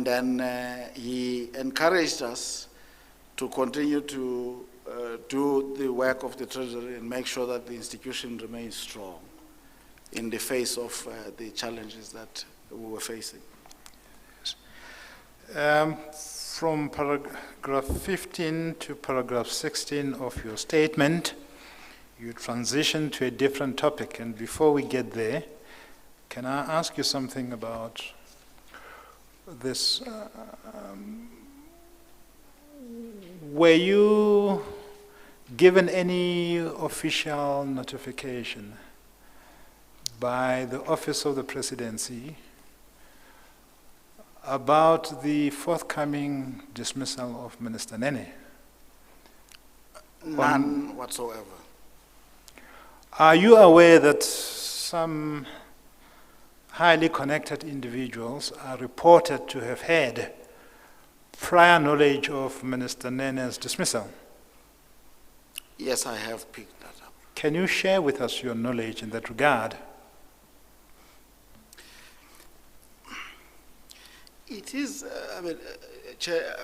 And then he encouraged us to continue to do the work of the Treasury and make sure that the institution remains strong in the face of the challenges that we were facing. From paragraph 15 to paragraph 16 of your statement, you transition to a different topic. And before we get there, can I ask you something about this? Were you given any official notification by the Office of the Presidency about the forthcoming dismissal of Minister Nene? None whatsoever. Are you aware that some highly connected individuals are reported to have had prior knowledge of Minister Nene's dismissal? Yes, I have picked that up. Can you share with us your knowledge in that regard? It is, Chair,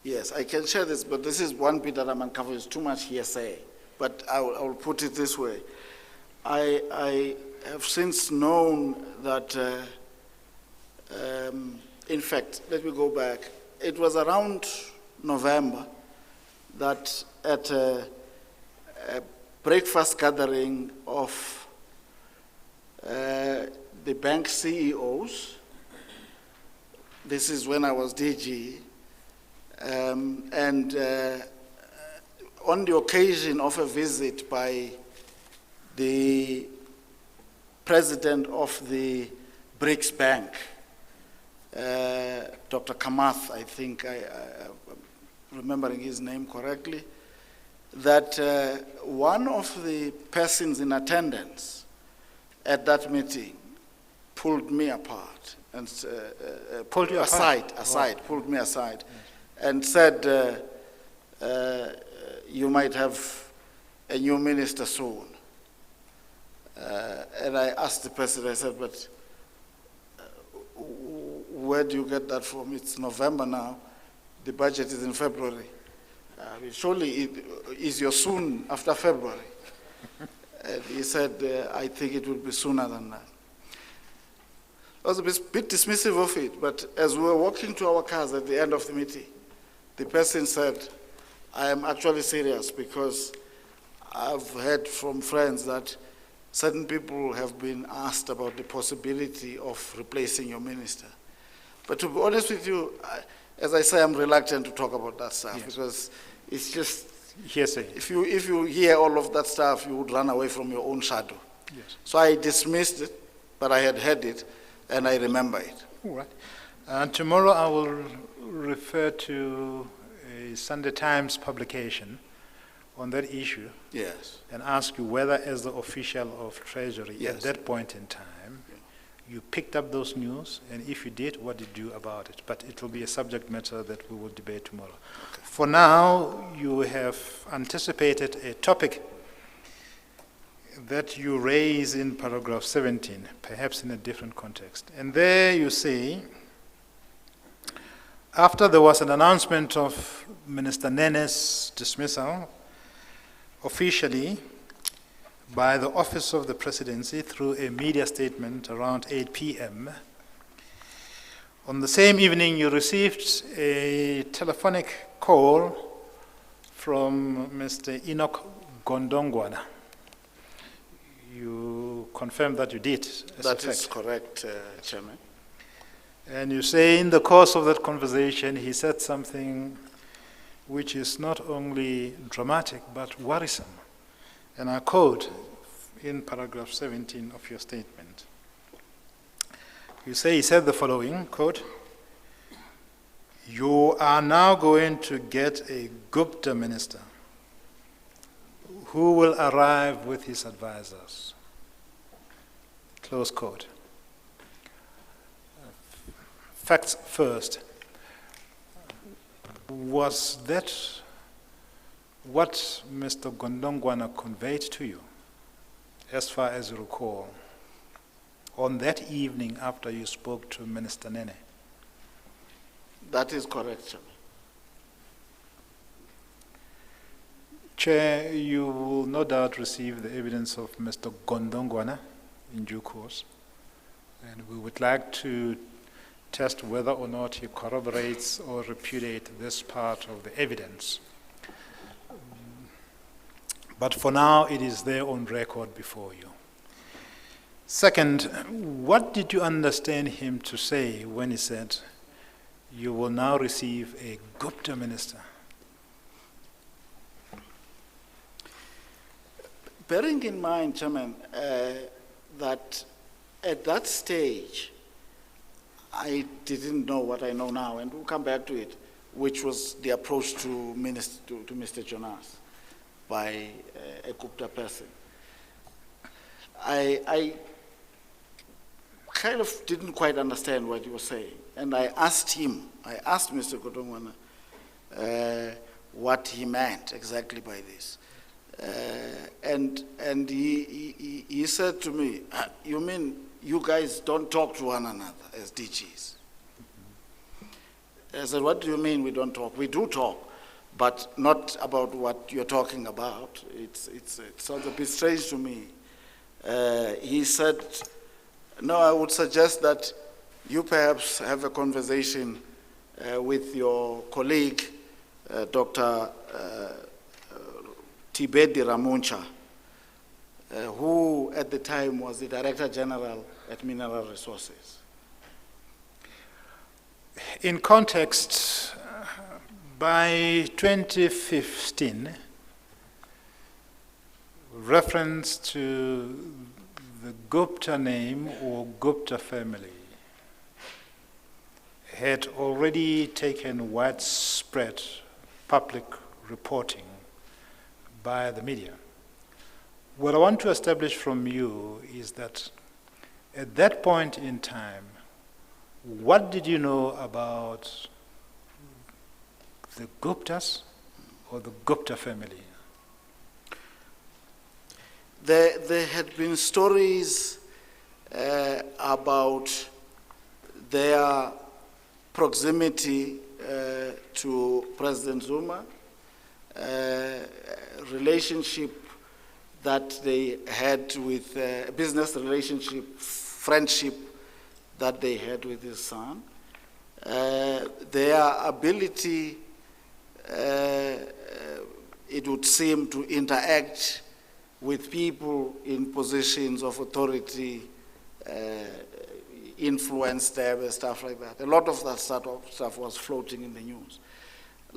yes, I can share this, but this is one bit that I'm uncovering. It's too much hearsay. But I will put it this way. I have since known that, in fact, let me go back. It was around November that at a breakfast gathering of the bank CEOs, this is when I was DG, and on the occasion of a visit by the president of the BRICS Bank, Dr. Kamath, I think I'm remembering his name correctly, that one of the persons in attendance at that meeting pulled me apart and pulled me aside, and said, you might have a new minister soon. And I asked the president, I said, but where do you get that from? It's November now. The budget is in February. Surely it is your soon after February. And he said, I think it will be sooner than that. I was a bit dismissive of it, but as we were walking to our cars at the end of the meeting, the person said, I am actually serious because I've heard from friends that certain people have been asked about the possibility of replacing your minister. But to be honest with you, as I say, I'm reluctant to talk about that stuff, yes, because it's just hearsay. If you hear all of that stuff, you would run away from your own shadow. Yes. So I dismissed it, but I had heard it, and I remember it. All right. Tomorrow I will refer to a Sunday Times publication on that issue. Yes. And ask you whether, as the official of Treasury, yes, at that point in time, you picked up those news, and if you did, what did you do about it? But it will be a subject matter that we will debate tomorrow. Okay. For now, you have anticipated a topic that you raise in paragraph 17, perhaps in a different context. And there you say, after there was an announcement of Minister Nene's dismissal, officially, by the Office of the Presidency through a media statement around 8 p.m. On the same evening, you received a telephonic call from Mr. Enoch Gondongwana. You confirmed that you did. That is correct, Chairman. And you say in the course of that conversation, he said something which is not only dramatic, but worrisome. And I quote in paragraph 17 of your statement. You say, he said the following, quote, "You are now going to get a Gupta minister who will arrive with his advisors." Close quote. Facts first. Was that what Mr. Gondongwana conveyed to you, as far as you recall, on that evening after you spoke to Minister Nene? That is correct, Chairman. Chair, you will no doubt receive the evidence of Mr. Gondongwana in due course, and we would like to test whether or not he corroborates or repudiates this part of the evidence. But for now, it is there on record before you. Second, what did you understand him to say when he said, you will now receive a Gupta minister? Bearing in mind, Chairman, that at that stage, I didn't know what I know now, and we'll come back to it, which was the approach to Mr. Jonas by a Gupta person. I kind of didn't quite understand what he was saying, and I asked Mr. Gondongwana what he meant exactly by this. And he said to me, you mean you guys don't talk to one another as DGs? I said, what do you mean we don't talk? We do talk, but not about what you're talking about. It sounds a bit strange to me. He said, no, I would suggest that you perhaps have a conversation with your colleague, Dr. Tibedi Ramuncha, who at the time was the Director General at Mineral Resources. In context, by 2015, reference to the Gupta name or Gupta family had already taken widespread public reporting by the media. What I want to establish from you is that at that point in time, what did you know about the Guptas or the Gupta family? There had been stories about their proximity to President Zuma, relationship that they had with business relationship, friendship that they had with his son, their ability, it would seem, to interact with people in positions of authority, influence them and stuff like that. A lot of that stuff was floating in the news.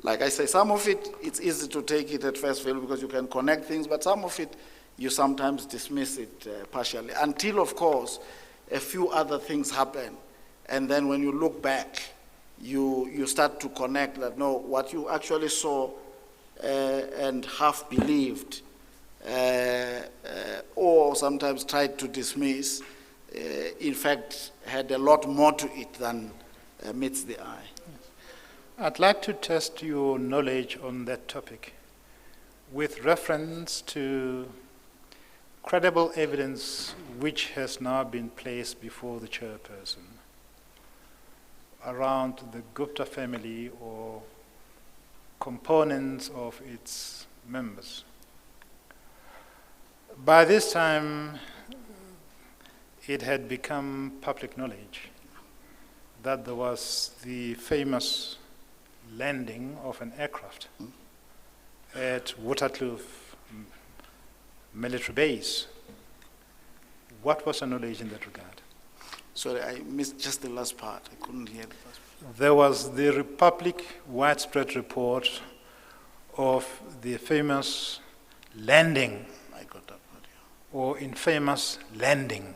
Like I say, some of it, it's easy to take it at first value because you can connect things, but some of it, you sometimes dismiss it partially. Until, of course, a few other things happen. And then when you look back, you start to connect that, no, what you actually saw and half believed, or sometimes tried to dismiss, in fact, had a lot more to it than meets the eye. I'd like to test your knowledge on that topic with reference to credible evidence which has now been placed before the chairperson around the Gupta family or components of its members. By this time, it had become public knowledge that there was the famous landing of an aircraft at Waterkloof military base. What was the knowledge in that regard? Sorry, I missed just the last part. I couldn't hear the last part. There was the Republic widespread report of the famous landing, I got that part, yeah. or infamous landing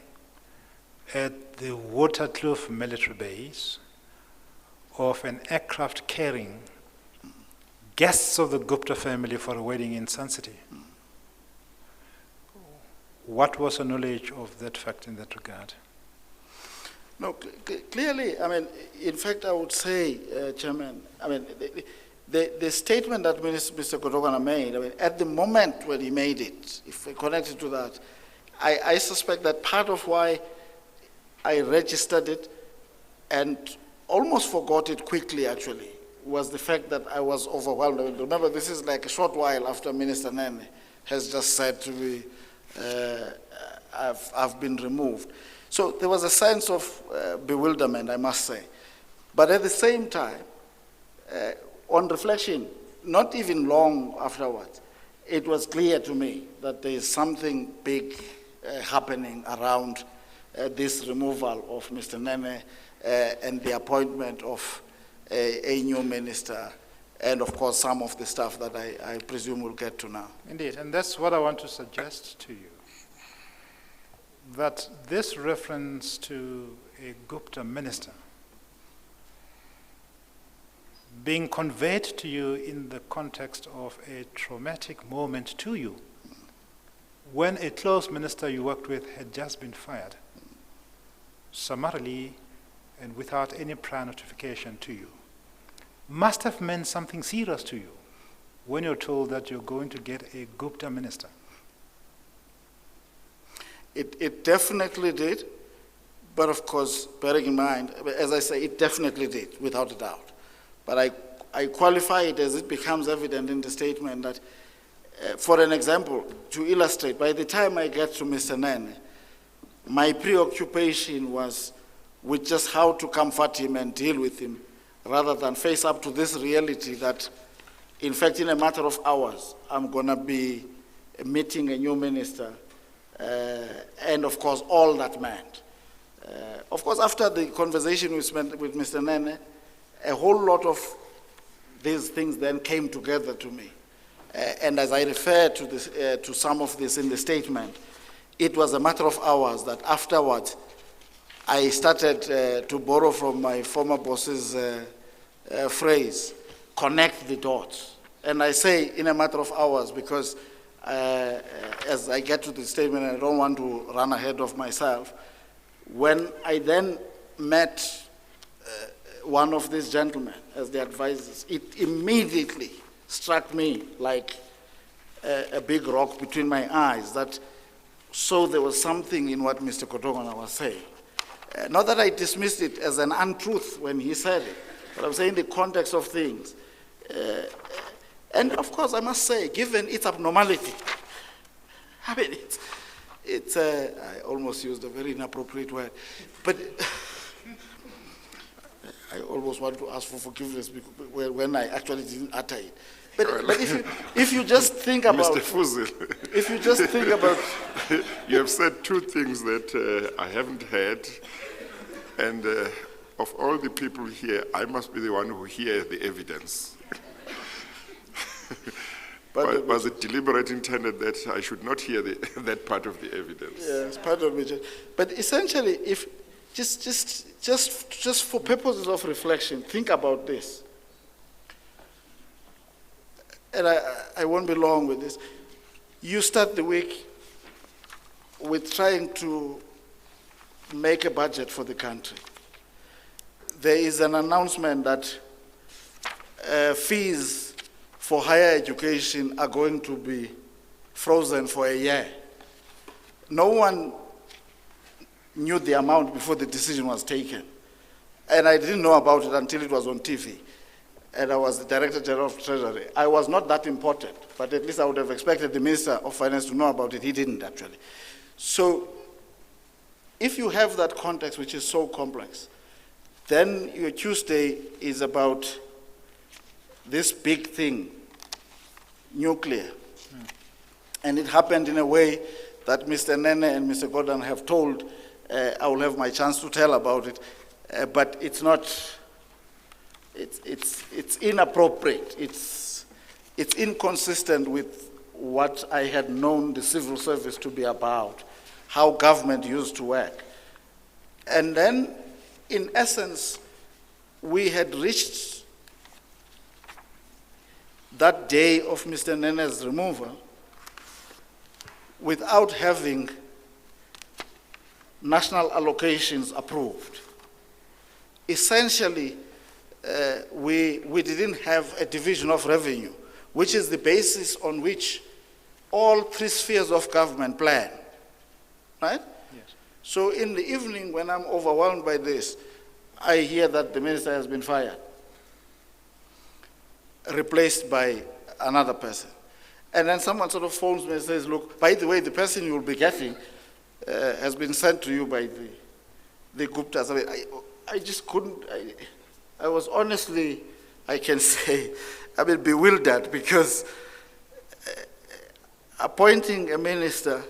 at the Waterkloof military base of an aircraft carrying guests of the Gupta family for a wedding in Sun City. What was the knowledge of that fact in that regard? No, clearly, I mean, in fact, I would say, Chairman, I mean, the statement that Mr. Gondongwana made, I mean, at the moment when he made it, if we connect it to that, I suspect that part of why I registered it and almost forgot it quickly, actually, was the fact that I was overwhelmed. Remember, this is like a short while after Minister Nene has just said to me, I've been removed. So there was a sense of bewilderment, I must say. But at the same time, on reflection, not even long afterwards, it was clear to me that there is something big happening around this removal of Mr. Nene and the appointment of a new minister, and of course some of the stuff that I presume we'll get to now. Indeed, and that's what I want to suggest to you, that this reference to a Gupta minister being conveyed to you in the context of a traumatic moment to you, when a close minister you worked with had just been fired, summarily and without any prior notification to you, must have meant something serious to you when you're told that you're going to get a Gupta minister. It definitely did, but of course, bearing in mind, as I say, it definitely did, without a doubt. But I qualify it as it becomes evident in the statement that, for an example, to illustrate, by the time I get to Mr. Nene, my preoccupation was with just how to comfort him and deal with him, rather than face up to this reality that, in fact, in a matter of hours, I'm going to be meeting a new minister, and of course, all that meant. Of course, after the conversation we spent with Mr. Nene, a whole lot of these things then came together to me. And as I refer to this, to some of this in the statement, it was a matter of hours that afterwards I started to borrow from my former boss's phrase, connect the dots. And I say in a matter of hours because as I get to the statement, I don't want to run ahead of myself. When I then met one of these gentlemen as the advisors, it immediately struck me like a big rock between my eyes that so there was something in what Mr. Kotogana was saying. Not that I dismissed it as an untruth when he said it, but I'm saying the context of things. And of course, I must say, given its abnormality, I mean, it's I almost used a very inappropriate word, but I almost want to ask for forgiveness when I actually didn't utter it. But if you just think about, Mr. Fuzil, if you just think about, you have said two things that I haven't heard, and of all the people here, I must be the one who hears the evidence. But was it deliberate intended that I should not hear that part of the evidence? Yes, part of it. But essentially, if just for purposes of reflection, think about this. And I won't be long with this. You start the week with trying to make a budget for the country. There is an announcement that fees for higher education are going to be frozen for a year. No one knew the amount before the decision was taken. And I didn't know about it until it was on TV. And I was the Director General of Treasury. I was not that important, but at least I would have expected the Minister of Finance to know about it. He didn't, actually. So if you have that context, which is so complex, then your Tuesday is about this big thing, nuclear. And it happened in a way that Mr. Nene and Mr. Gordon have told. I will have my chance to tell about it, but it's not, it's inappropriate. It's inconsistent with what I had known the civil service to be about, how government used to work. And then, in essence, we had reached that day of Mr. Nene's removal without having national allocations approved. Essentially, we didn't have a division of revenue, which is the basis on which all three spheres of government plan, right? Yes. So in the evening when I'm overwhelmed by this, I hear that the minister has been fired, replaced by another person. And then someone sort of phones me and says, look, by the way, the person you'll be getting has been sent to you by the Guptas. I mean, I just couldn't, I was honestly, I can say, bewildered, because appointing a minister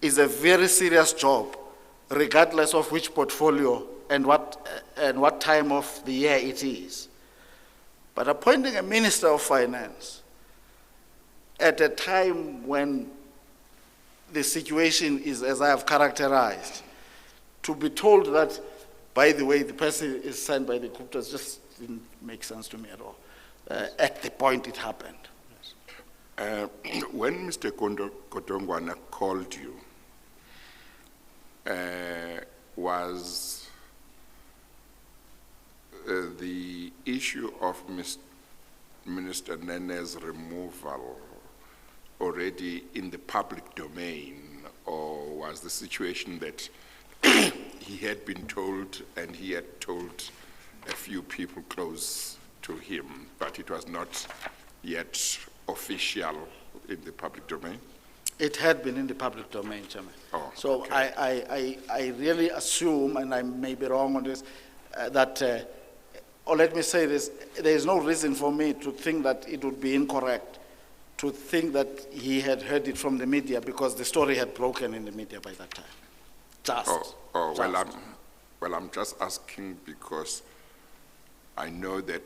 is a very serious job, regardless of which portfolio and what time of the year it is. But appointing a minister of finance at a time when the situation is as I have characterized, to be told that, by the way, the person is sent by the Guptas, just didn't make sense to me at all, at the point it happened. When Mr. Kotongwana called you, was the issue of Minister Nene's removal already in the public domain, or was the situation that he had been told and he had told a few people close to him, but it was not yet official in the public domain? It had been in the public domain, Chairman. Oh, so okay. I really assume, and I may be wrong on this, that, or let me say this, there is no reason for me to think that it would be incorrect to think that he had heard it from the media, because the story had broken in the media by that time. Well, I'm just asking because I know that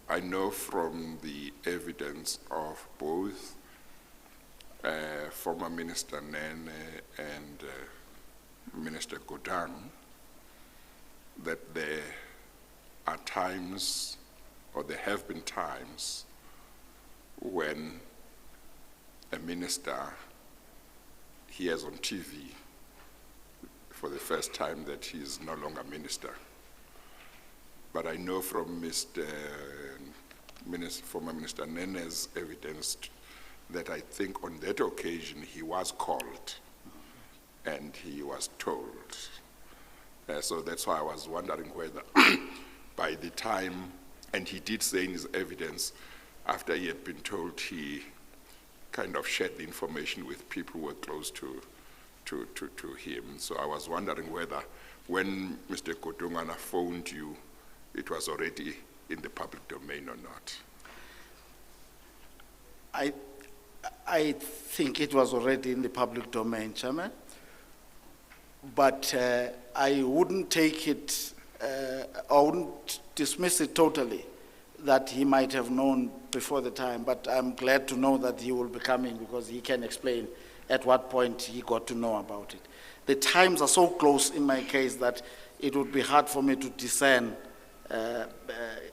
I know from the evidence of both former Minister Nene and Minister Godang that there are times, or there have been times, when a minister hears on TV for the first time that he is no longer minister. But I know from former Minister Nene's evidence that I think on that occasion he was called and he was told. So that's why I was wondering whether by the time, and he did say in his evidence, after he had been told, he kind of shared the information with people who were close to him. So I was wondering whether when Mr. Kotongwana phoned you, it was already in the public domain or not. I think it was already in the public domain, Chairman. But I wouldn't take it, I wouldn't dismiss it totally that he might have known before the time, but I'm glad to know that he will be coming, because he can explain at what point he got to know about it. The times are so close in my case that it would be hard for me to discern,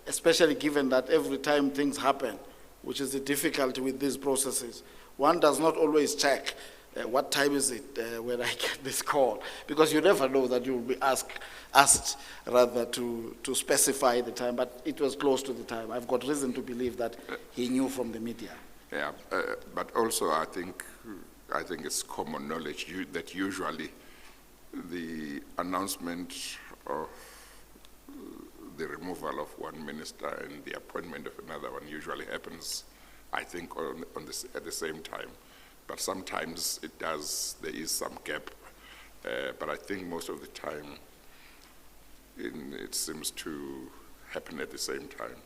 especially given that every time things happen, which is the difficulty with these processes, one does not always check what time is it when I get this call, because you never know that you will be asked rather to specify the time, but it was close to the time. I've got reason to believe that he knew from the media. Yeah, but also I think it's common knowledge that usually the announcement of the removal of one minister and the appointment of another one usually happens, I think, at the same time. But sometimes there is some gap. But I think most of the time it seems to happen at the same time.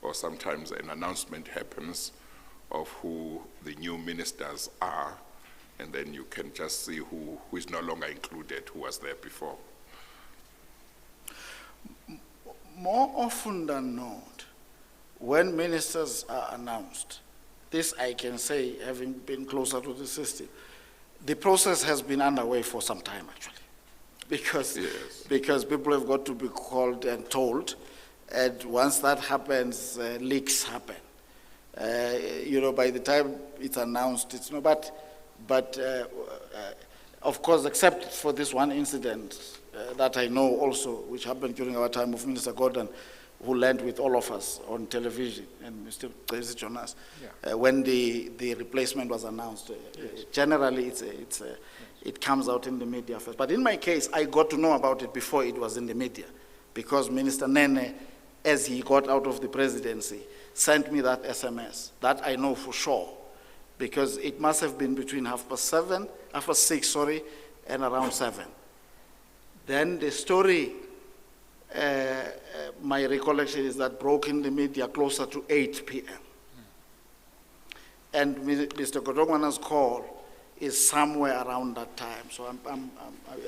Or sometimes an announcement happens of who the new ministers are, and then you can just see who is no longer included, who was there before. More often than not, when ministers are announced, this I can say, having been closer to the system, the process has been underway for some time, actually, because people have got to be called and told, and once that happens, leaks happen. By the time it's announced, it's no, but of course, except for this one incident that I know also, which happened during our time of Minister Gordon, who learned with all of us on television, and Mr. Crazy Jonas, Yeah. when the replacement was announced. Generally, it comes out in the media first. But in my case, I got to know about it before it was in the media, because Minister Nene, as he got out of the presidency, sent me that SMS. That I know for sure, because it must have been between 6:30, and around 7. Then the story, my recollection is that broke in the media closer to 8 p.m. And Mr. Godongwana's call is somewhere around that time. So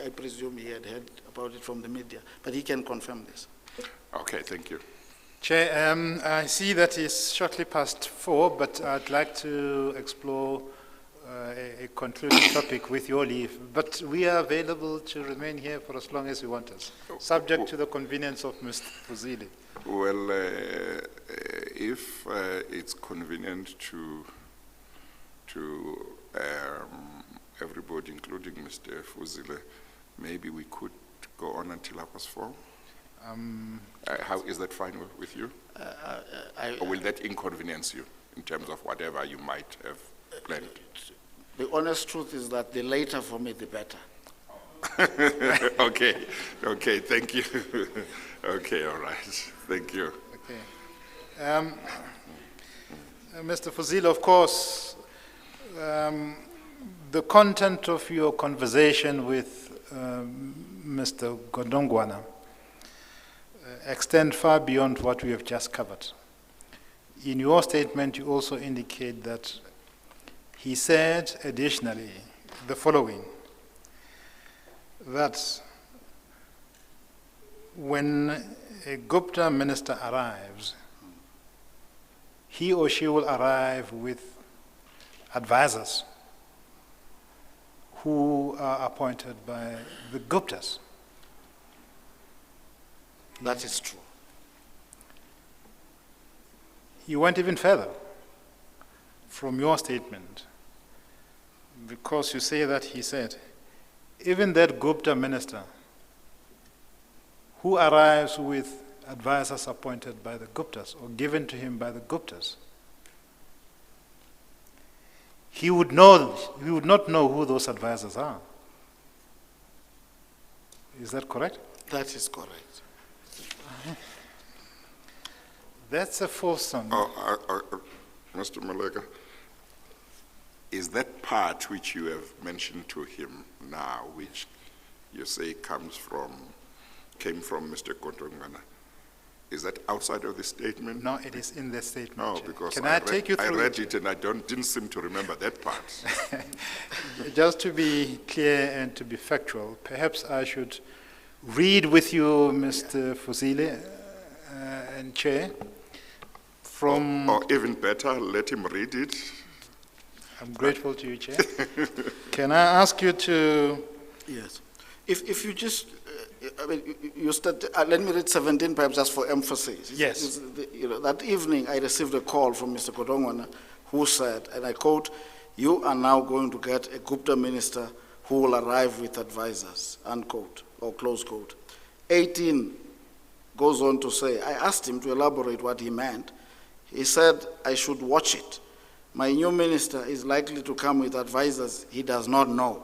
I presume he had heard about it from the media, but he can confirm this. Okay, thank you. Chair, I see that it's shortly past 4, but I'd like to explore a concluding topic with your leave. But we are available to remain here for as long as you want us, subject to the convenience of Mr. Fuzile. Well, if it's convenient to everybody, including Mr. Fuzile, maybe we could go on until 4:30. How is that fine with you? Or will that inconvenience you in terms of whatever you might have planned? The honest truth is that the later for me, the better. Okay, thank you. Okay, all right, thank you. Okay. Mr. Fuzile, of course, the content of your conversation with Mr. Godongwana extend far beyond what we have just covered. In your statement, you also indicate that he said additionally the following, that when a Gupta minister arrives, he or she will arrive with advisors who are appointed by the Guptas. That is true. You went even further from your statement, because you say that he said, even that Gupta minister who arrives with advisors appointed by the Guptas or given to him by the Guptas, he would not know who those advisors are. Is that correct? That is correct. That's a fulsome. Mr. Malega, is that part which you have mentioned to him now, which you say came from Mr. Godongwana, is that outside of the statement? No, it is in the statement. No, Chair. because Can I take you through I read it and I didn't seem to remember that part. Just to be clear and to be factual, perhaps I should read with you, Mr. Fuzile and Chair, from... Or even better, let him read it. I'm grateful to you, Chair. Can I ask you to... Yes. If you just, I mean, you start, let me read 17 perhaps just for emphasis. Yes. That evening I received a call from Mr. Godongwana who said, and I quote, "You are now going to get a Gupta minister who will arrive with advisors," unquote, or close quote. 18 goes on to say, I asked him to elaborate what he meant. He said, I should watch it. My new minister is likely to come with advisors he does not know.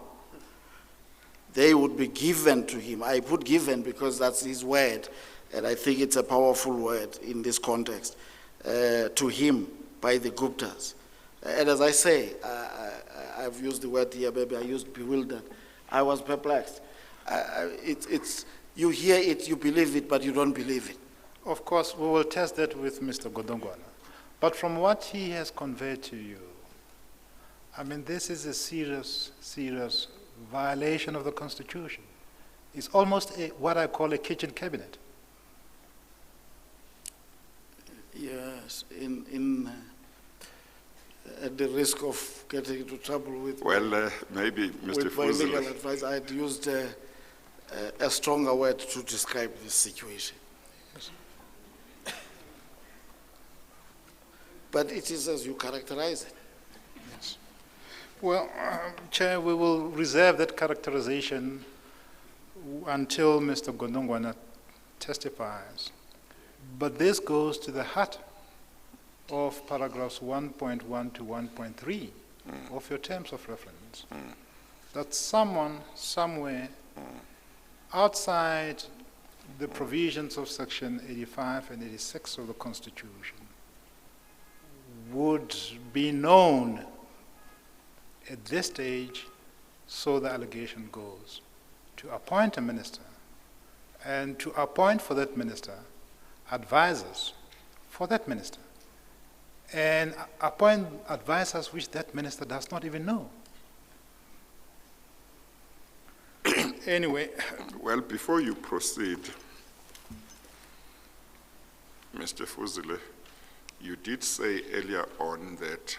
They would be given to him. I put given because that's his word, and I think it's a powerful word in this context, to him by the Guptas. And as I say, I've used the word here, maybe I used bewildered. I was perplexed. You hear it, you believe it, but you don't believe it. Of course, we will test that with Mr. Godongwana. But from what he has conveyed to you, I mean, this is a serious, serious violation of the Constitution. It's almost what I call a kitchen cabinet. Yes, at the risk of getting into trouble with, maybe Mr. with my legal Fuzile. advice, I had used a stronger word to describe this situation. But it is as you characterize it. Yes. Well, Chair, we will reserve that characterization until Mr. Godongwana testifies. But this goes to the heart of paragraphs 1.1 to 1.3 of your terms of reference. That someone, somewhere, outside the provisions of section 85 and 86 of the Constitution would be known at this stage, so the allegation goes, to appoint a minister and to appoint for that minister advisors for that minister and appoint advisors which that minister does not even know. Anyway. Well, before you proceed, Mr. Fuzile, you did say earlier on that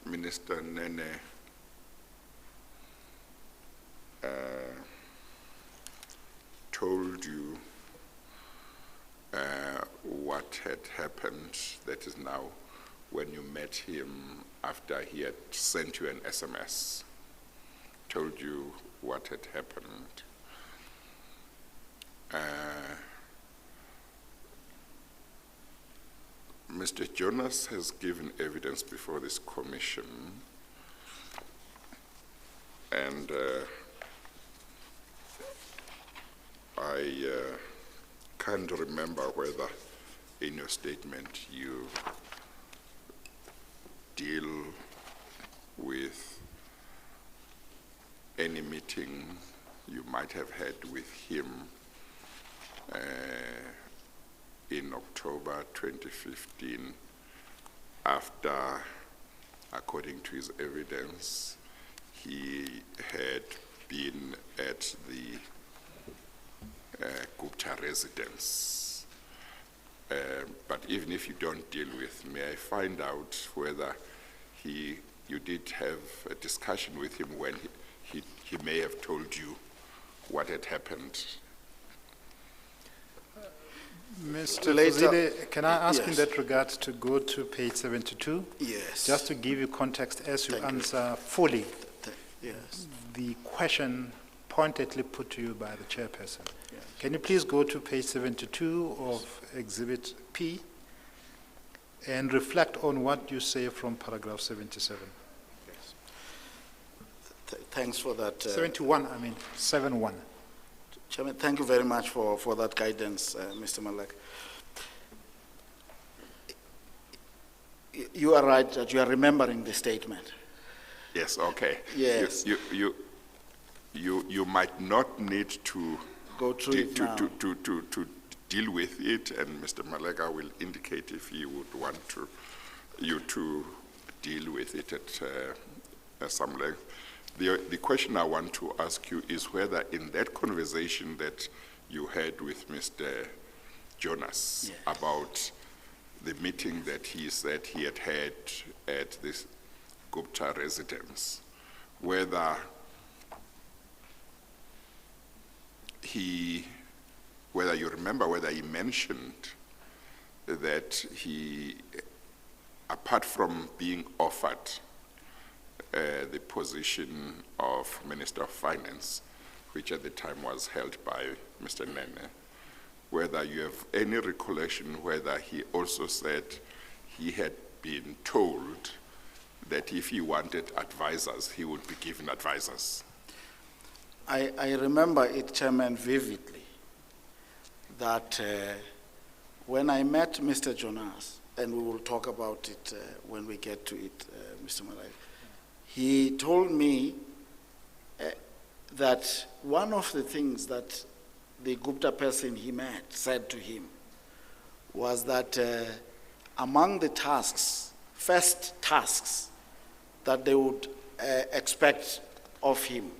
Minister Nene told you what had happened, that is now when you met him after he had sent you an SMS, told you what had happened. Mr. Jonas has given evidence before this commission, and I can't remember whether in your statement you deal with any meeting you might have had with him in October 2015, after, according to his evidence, he had been at the Gupta residence. But even if you don't deal with, may I find out whether you did have a discussion with him when he may have told you what had happened? Mr. Later, Fuzile, can I ask yes. in that regard to go to page 72? Yes. Just to give you context as you Thank you. answer fully Yes. the question pointedly put to you by the chairperson. Yes. Can you please go to page 72 of Exhibit P and reflect on what you say from paragraph 77? Yes. Thanks for that. 71, I mean, 71. Chairman, thank you very much for that guidance, Mr. Malek. You are right that you are remembering the statement. Yes, okay. Yes. You might not need to Go through it now. to deal with it, and Mr. Malega will indicate if he would want you to deal with it at some length. The question I want to ask you is whether in that conversation that you had with Mr. Jonas Yes. about the meeting that he said he had had at this Gupta residence, whether you remember whether he mentioned that he, apart from being offered the position of Minister of Finance, which at the time was held by Mr. Nene, whether you have any recollection whether he also said he had been told that if he wanted advisors, he would be given advisors. I remember it, Chairman, vividly, that when I met Mr. Jonas, and we will talk about it when we get to it, Mr. Malek, he told me that one of the things that the Gupta person he met said to him was that among the tasks, first tasks that they would expect of him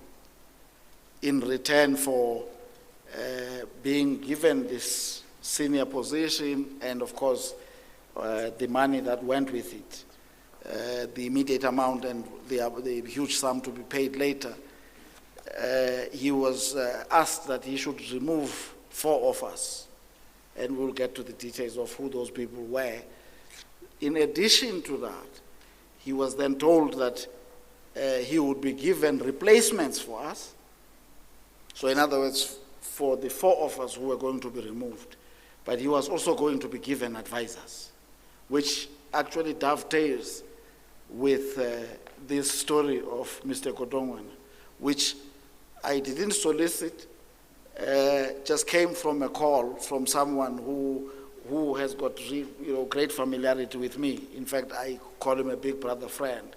in return for being given this senior position and, of course, the money that went with it, the immediate amount and the huge sum to be paid later, he was asked that he should remove 4 of us, and we'll get to the details of who those people were. In addition to that, he was then told that he would be given replacements for us. So in other words, for the 4 of us who were going to be removed, but he was also going to be given advisors, which actually dovetails with this story of Mr. Godongwana, which I didn't solicit, just came from a call from someone who has got great familiarity with me. In fact, I call him a big brother friend,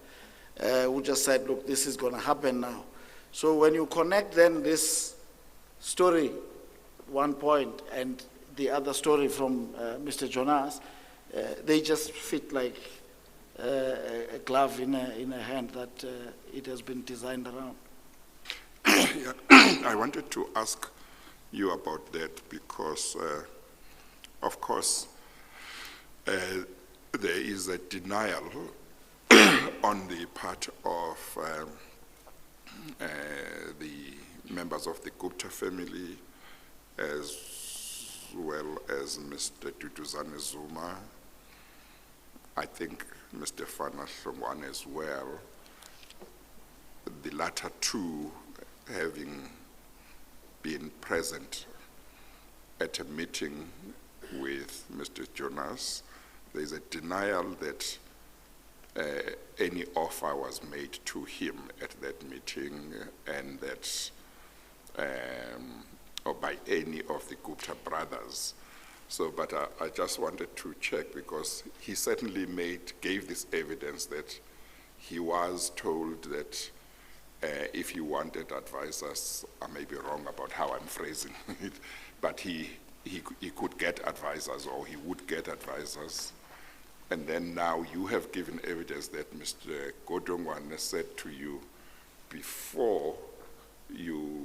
who just said, look, this is going to happen now. So when you connect then this story, one point, and the other story from Mr. Jonas, they just fit like a glove in a hand that it has been designed around. Yeah. I wanted to ask you about that because, of course, there is a denial on the part of the members of the Gupta family, as well as Mr. Duduzane Zuma, I think Mr. Fana Hlongwane as well, the latter two having been present at a meeting with Mr. Jonas. There is a denial that any offer was made to him at that meeting, and that or by any of the Gupta brothers. So, but I just wanted to check, because he certainly gave this evidence that he was told that if he wanted advisors, I may be wrong about how I'm phrasing it, but he could get advisors, or he would get advisors. And then now you have given evidence that Mr. Godongwana said to you before you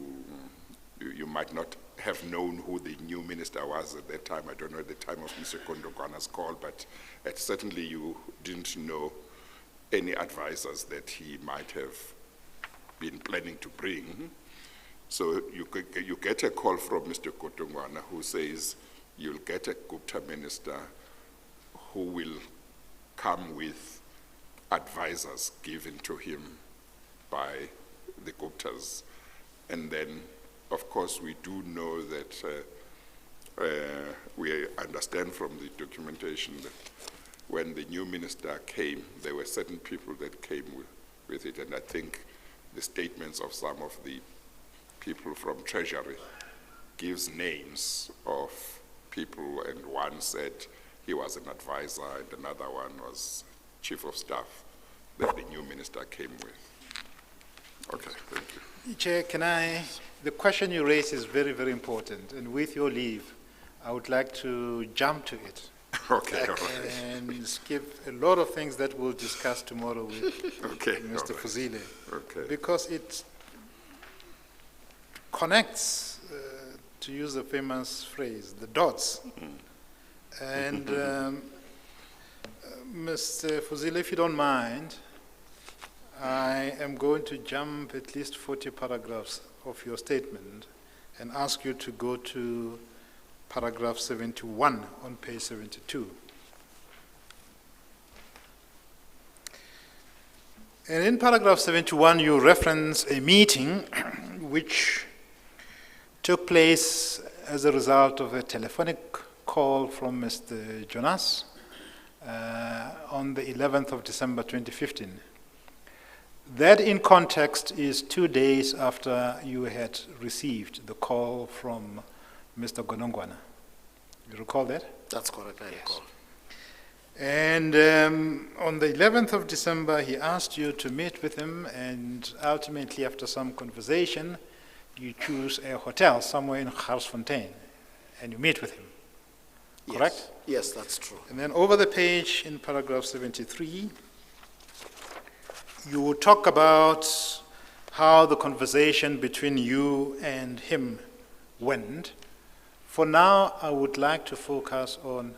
might not have known who the new minister was at that time. I don't know at the time of Mr. Godongwana's call, but certainly you didn't know any advisors that he might have been planning to bring. So you get a call from Mr. Godongwana who says you'll get a Gupta minister who will come with advisors given to him by the Guptas. And then, of course, we do know that we understand from the documentation that when the new minister came, there were certain people that came with it, and I think the statements of some of the people from Treasury gives names of people, and one said he was an advisor and another one was chief of staff that the new minister came with. Okay, thank you. Chair, the question you raised is very, very important, and with your leave, I would like to jump to it. Okay, all right. And skip a lot of things that we'll discuss tomorrow with Mr. Right. Fuzile. Okay. Because it connects, to use the famous phrase, the dots. And Mr. Fuzile, if you don't mind, I am going to jump at least 40 paragraphs of your statement and ask you to go to paragraph 71 on page 72. And in paragraph 71, you reference a meeting which took place as a result of a telephonic call from Mr. Jonas on the 11th of December 2015. That, in context, is 2 days after you had received the call from Mr. Godongwana. You recall that? That's correct, I recall. And on the 11th of December, he asked you to meet with him, and ultimately, after some conversation, you choose a hotel somewhere in Garsfontein, and you meet with him. Correct? Yes, that's true. And then over the page in paragraph 73, you talk about how the conversation between you and him went. For now, I would like to focus on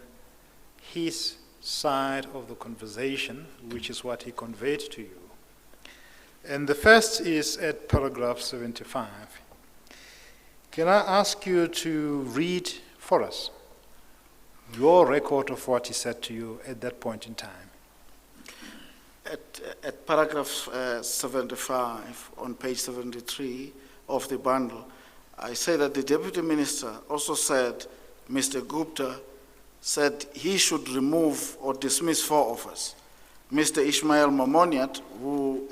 his side of the conversation, which is what he conveyed to you. And the first is at paragraph 75. Can I ask you to read for us your record of what he said to you at that point in time? at paragraph 75 on page 73 of the bundle, I say that the Deputy Minister also said, Mr. Gupta said he should remove or dismiss 4 of us. Mr. Ismail Momoniat, who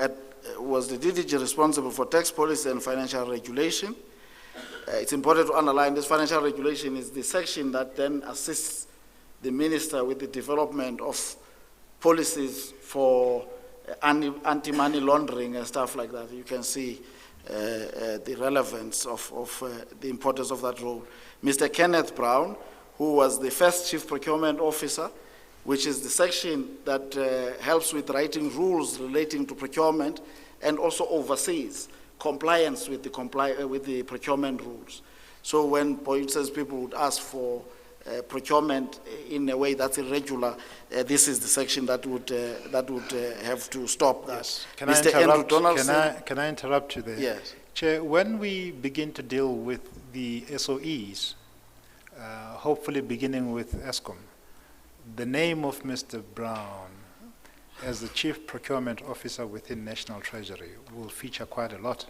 was the DDG responsible for tax policy and financial regulation. It's important to underline this financial regulation is the section that then assists the minister with the development of policies for anti-money laundering and stuff like that. You can see the relevance of the importance of that role. Mr. Kenneth Brown, who was the first Chief Procurement Officer, which is the section that helps with writing rules relating to procurement and also oversees compliance with the procurement rules. So when, for instance, people would ask for procurement in a way that's irregular, this is the section that would have to stop that. Yes. Can I interrupt you there? Yes. Chair, when we begin to deal with the SOEs, hopefully beginning with ESCOM, the name of Mr. Brown as the Chief Procurement Officer within National Treasury will feature quite a lot,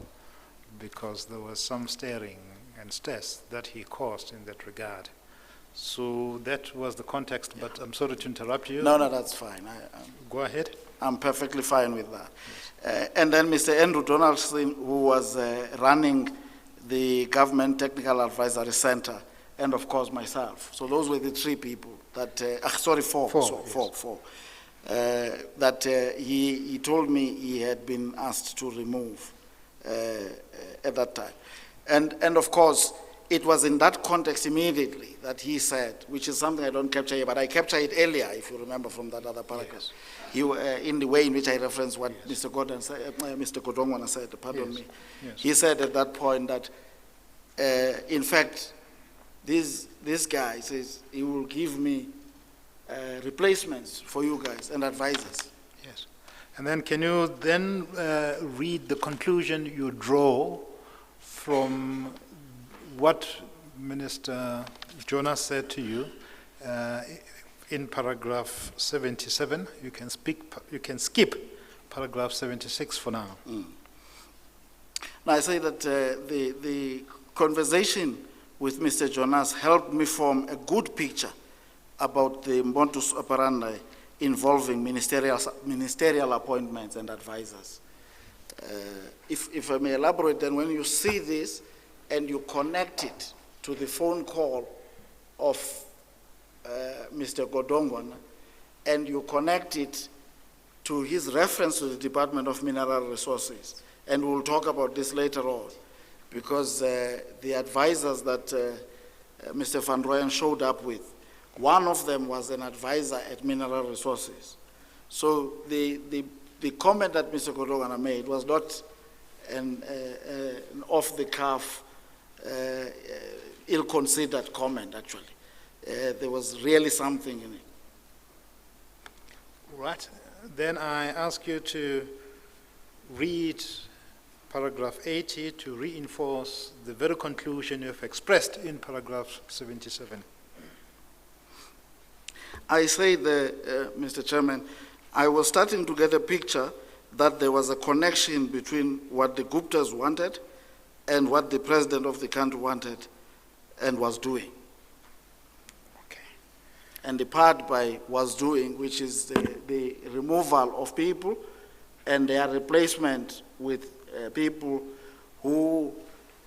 because there was some staring and stress that he caused in that regard. So that was the context, but I'm sorry to interrupt you. No, that's fine. Go ahead. I'm perfectly fine with that. Yes. And then Mr. Andrew Donaldson, who was running the Government Technical Advisory Center, and of course myself. So those were the 3 people that, four. That he told me he had been asked to remove at that time. And of course, it was in that context immediately that he said, which is something I don't capture here, but I capture it earlier, if you remember from that other paragraph. Yes. In the way in which I referenced what Mr. Godongwana said, pardon me. Yes. He said at that point that, in fact, this guy says he will give me replacements for you guys and advisors. Yes. And then can you then read the conclusion you draw from what Minister Jonas said to you in paragraph 77? You can skip paragraph 76 for now. Now I say that the conversation with Mr. Jonas helped me form a good picture about the modus operandi involving ministerial appointments and advisors. If I may elaborate, then when you see this and you connect it to the phone call of Mr. Godongwana, and you connect it to his reference to the Department of Mineral Resources, and we'll talk about this later on, because the advisors that Mr. Van Rooyen showed up with, one of them was an advisor at Mineral Resources. So the comment that Mr. Godongwana made was not an off-the-cuff, ill-considered comment, actually. There was really something in it. Right. Then I ask you to read paragraph 80 to reinforce the very conclusion you've expressed in paragraph 77. I say, Mr. Chairman, I was starting to get a picture that there was a connection between what the Guptas wanted and what the president of the country wanted and was doing. Okay. And the part by was doing, which is the removal of people and their replacement with people who,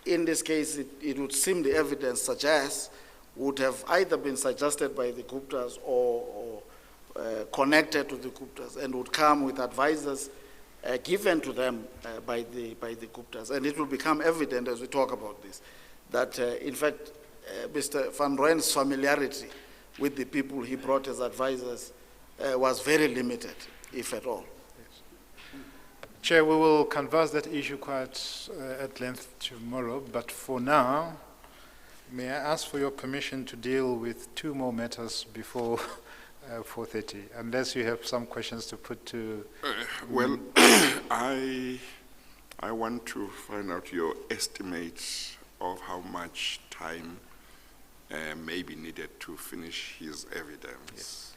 in this case, it would seem the evidence suggests, would have either been suggested by the Guptas or connected to the Guptas, and would come with advisors given to them by the Guptas. And it will become evident as we talk about this, that in fact, Mr. Van Rooyen's familiarity with the people he brought as advisors was very limited, if at all. Chair, we will converse that issue quite at length tomorrow, but for now, may I ask for your permission to deal with 2 more matters before 4:30, unless you have some questions to put to... Well, I want to find out your estimate of how much time may be needed to finish his evidence.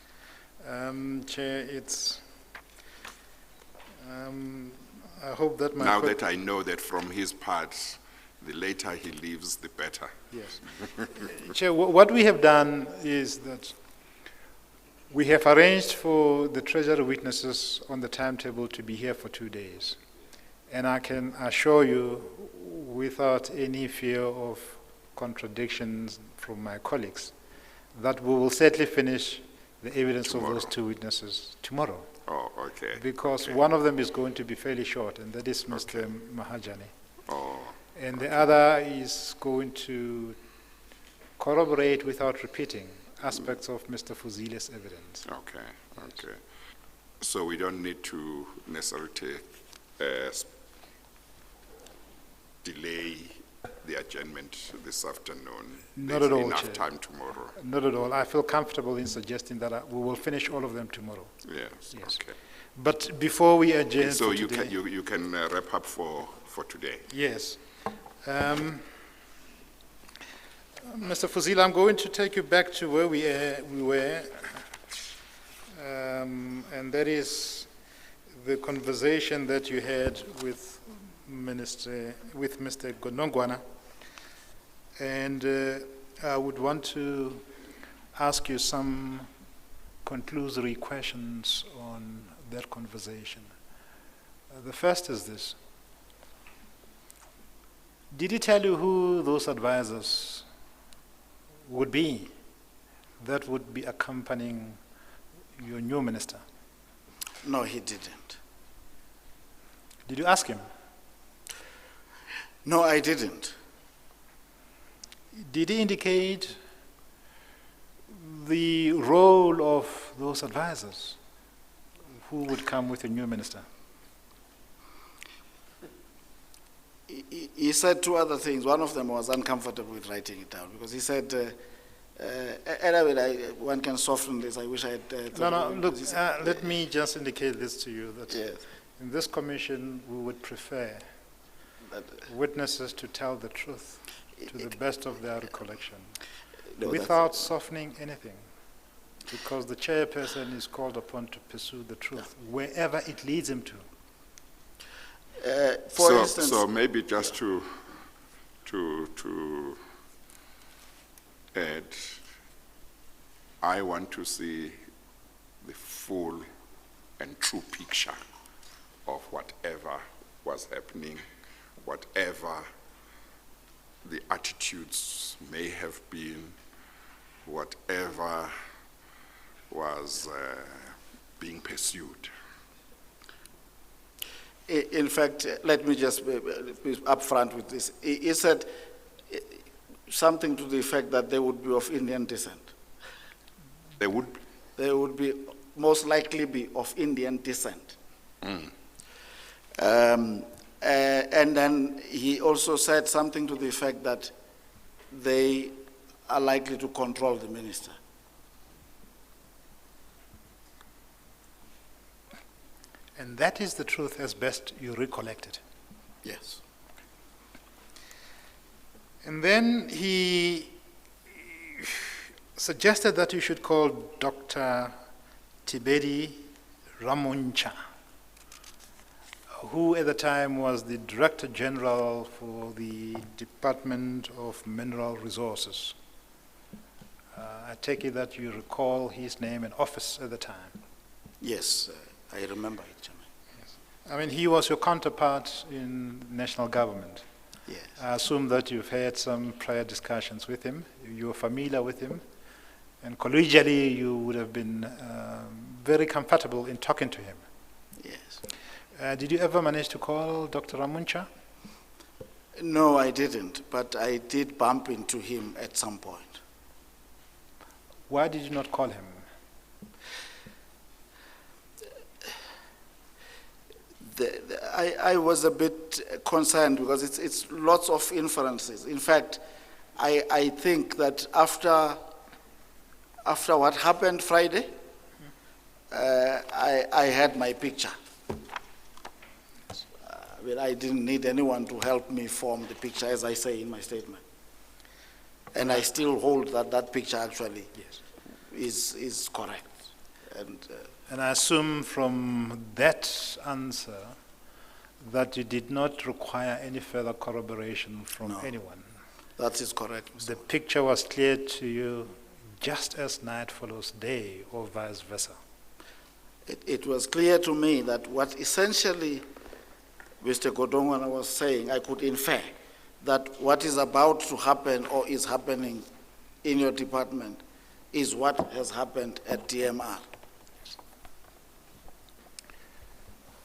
Yes. Chair, I hope that my Now co- that I know that from his part, the later he leaves, the better. Yes. Chair, what we have done is that we have arranged for the Treasury witnesses on the timetable to be here for 2 days. And I can assure you, without any fear of contradictions from my colleagues, that we will certainly finish the evidence of those Tomorrow. 2 witnesses tomorrow. Oh, okay. Because Okay. one of them is going to be fairly short, and that is Mr. Mahajani. Oh, And the other is going to corroborate without repeating aspects of Mr. Fuzile's evidence. okay, okay. So we don't need to necessarily delay the adjournment this afternoon. Not There's at all, enough Chair. time tomorrow. Not at all. I feel comfortable in suggesting that we will finish all of them tomorrow. Yes, Yes. okay. But before we adjourn So for you today, can, you can wrap up for today. yes. Mr. Fuzile, I'm going to take you back to where we were, and that is the conversation that you had with Mr. Gonongwana. And I would want to ask you some conclusory questions on that conversation. The first is this. Did he tell you who those advisors would be that would be accompanying your new minister? No, he didn't. Did you ask him? No, I didn't. Did he indicate the role of those advisors who would come with a new minister? He said 2 other things. One of them was uncomfortable with writing it down because he said, anyway, one can soften this. I wish I had. No, look, let me just indicate this to you, that Yes. in this commission we would prefer witnesses to tell the truth to the best of their recollection, No, without softening anything, because the chairperson is called upon to pursue the truth wherever it leads him to. For So- instance, So maybe just to add, I want to see the full and true picture of whatever was happening, whatever the attitudes may have been, whatever was being pursued. in fact, let me just be upfront with this. He said something to the effect that they would be of Indian descent. They would, They would be most likely be of Indian descent. And then he also said something to the effect that they are likely to control the minister. And that is the truth as best you recollect it. Yes. And then he suggested that you should call Dr. Tibedi Ramuncha, who at the time was the Director General for the Department of Mineral Resources. I take it that you recall his name and office at the time. Yes, I remember it, Chairman. I mean, he was your counterpart in national government. Yes. I assume that you've had some prior discussions with him, you're familiar with him, and collegially you would have been very comfortable in talking to him. Yes. Did you ever manage to call Dr. Ramuncha? No, I didn't, but I did bump into him at some point. Why did you not call him? I was a bit concerned because it's lots of inferences. In fact, I think that after what happened Friday, I had my picture. I didn't need anyone to help me form the picture, as I say in my statement. And I still hold that picture actually is correct. And And I assume from that answer that you did not require any further corroboration from No. anyone. That is correct, Mr. The picture was clear to you just as night follows day, or vice versa. It was clear to me that what essentially Mr. Godongwana was saying, I could infer that what is about to happen or is happening in your department is what has happened at DMR.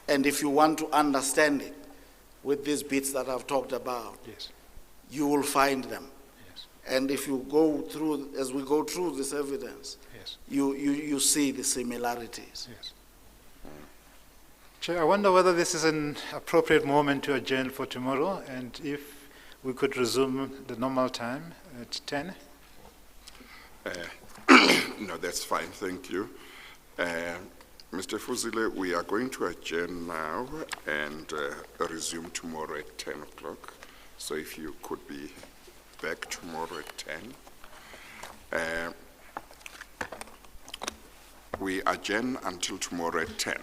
And if you want to understand it with these bits that I've talked about, Yes. you will find them. Yes. And if you go through, as we go through this evidence, Yes. you see the similarities. Yes. Chair, I wonder whether this is an appropriate moment to adjourn for tomorrow, and if we could resume the normal time at 10. No, that's fine, thank you. Mr. Fuzile, we are going to adjourn now and resume tomorrow at 10 o'clock. So if you could be back tomorrow at 10. We adjourn until tomorrow at 10.